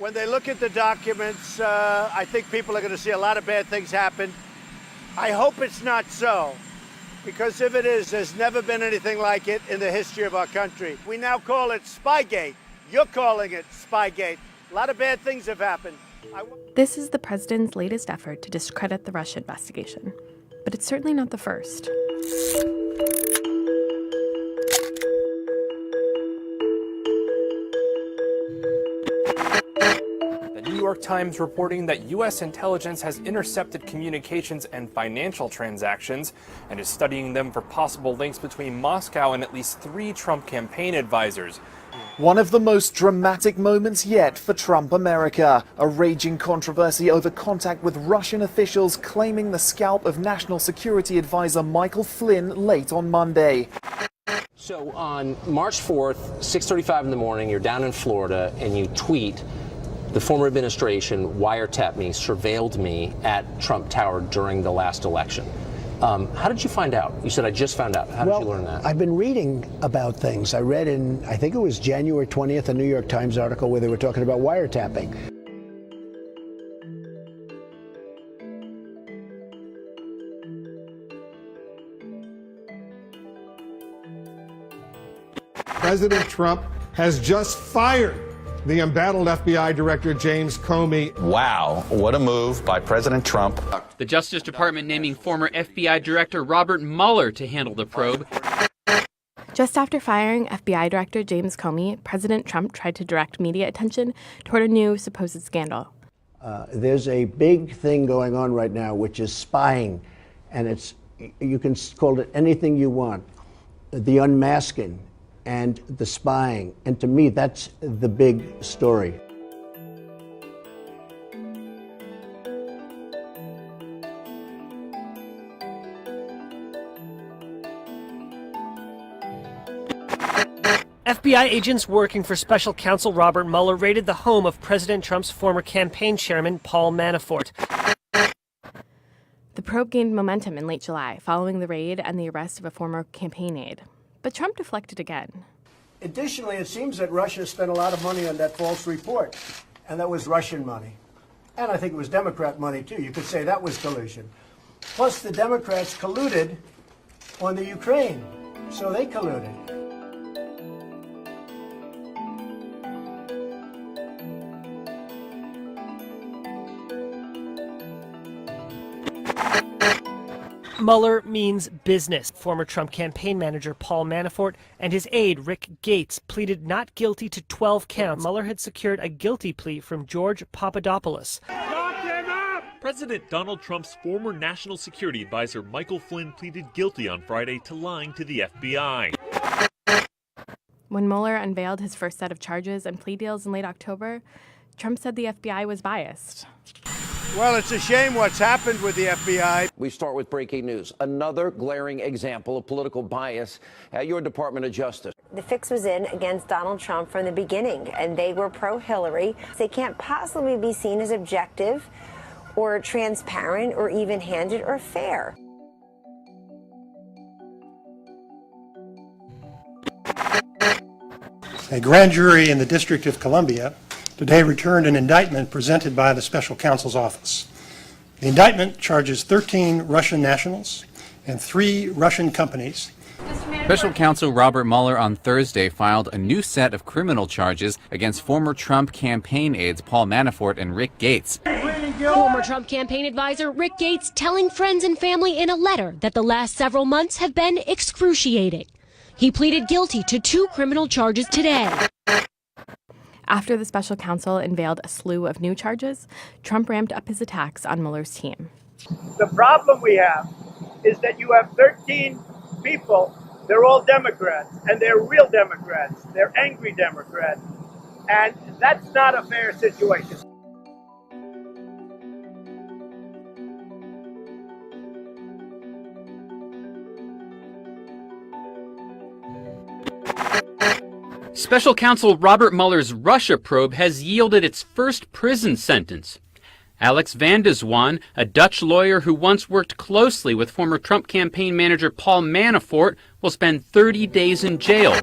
When they look at the documents, I think people are going to see a lot of bad things happen. I hope it's not so, because if it is, there's never been anything like it in the history of our country. We now call it Spygate. You're calling it Spygate. A lot of bad things have happened. This is the president's latest effort to discredit the Russia investigation, but it's certainly not the first. The New York Times reporting that U.S. intelligence has intercepted communications and financial transactions and is studying them for possible links between Moscow and at least 3 Trump campaign advisors. One of the most dramatic moments yet for Trump America. A raging controversy over contact with Russian officials claiming the scalp of National Security Advisor Michael Flynn late on Monday. So on March 4th, 6:35 in the morning, you're down in Florida and you tweet, "The former administration wiretapped me, surveilled me at Trump Tower during the last election." How did you find out? You said, "I just found out." How did you learn that? I've been reading about things. I read in, I think it was January 20th, a New York Times article where they were talking about wiretapping. President Trump has just fired the embattled FBI Director James Comey. Wow, what a move by President Trump. The Justice Department naming former FBI Director Robert Mueller to handle the probe. Just after firing FBI Director James Comey, President Trump tried to direct media attention toward a new supposed scandal. There's a big thing going on right now, which is spying, and you can call it anything you want. The unmasking and the spying. And to me, that's the big story. FBI agents working for special counsel Robert Mueller raided the home of President Trump's former campaign chairman, Paul Manafort. The probe gained momentum in late July following the raid and the arrest of a former campaign aide. But Trump deflected again. Additionally, it seems that Russia spent a lot of money on that false report, and that was Russian money. And I think it was Democrat money, too. You could say that was collusion. Plus, the Democrats colluded on the Ukraine, so they colluded. Mueller means business. Former Trump campaign manager Paul Manafort and his aide Rick Gates pleaded not guilty to 12 counts. Mueller had secured a guilty plea from George Papadopoulos. President Donald Trump's former national security advisor Michael Flynn pleaded guilty on Friday to lying to the FBI. When Mueller unveiled his first set of charges and plea deals in late October, Trump said the FBI was biased. Well, it's a shame what's happened with the FBI. We start with breaking news. Another glaring example of political bias at your Department of Justice. The fix was in against Donald Trump from the beginning, and they were pro-Hillary. They can't possibly be seen as objective or transparent or even-handed or fair. A grand jury in the District of Columbia today returned an indictment presented by the special counsel's office. The indictment charges 13 Russian nationals and 3 Russian companies. Special counsel Robert Mueller on Thursday filed a new set of criminal charges against former Trump campaign aides Paul Manafort and Rick Gates. Former Trump campaign advisor Rick Gates telling friends and family in a letter that the last several months have been excruciating. He pleaded guilty to 2 criminal charges today. After the special counsel unveiled a slew of new charges, Trump ramped up his attacks on Mueller's team. The problem we have is that you have 13 people, they're all Democrats, and they're real Democrats. They're angry Democrats. And that's not a fair situation. Special counsel Robert Mueller's Russia probe has yielded its first prison sentence. Alex van de Zwaan, a Dutch lawyer who once worked closely with former Trump campaign manager Paul Manafort, will spend 30 days in jail.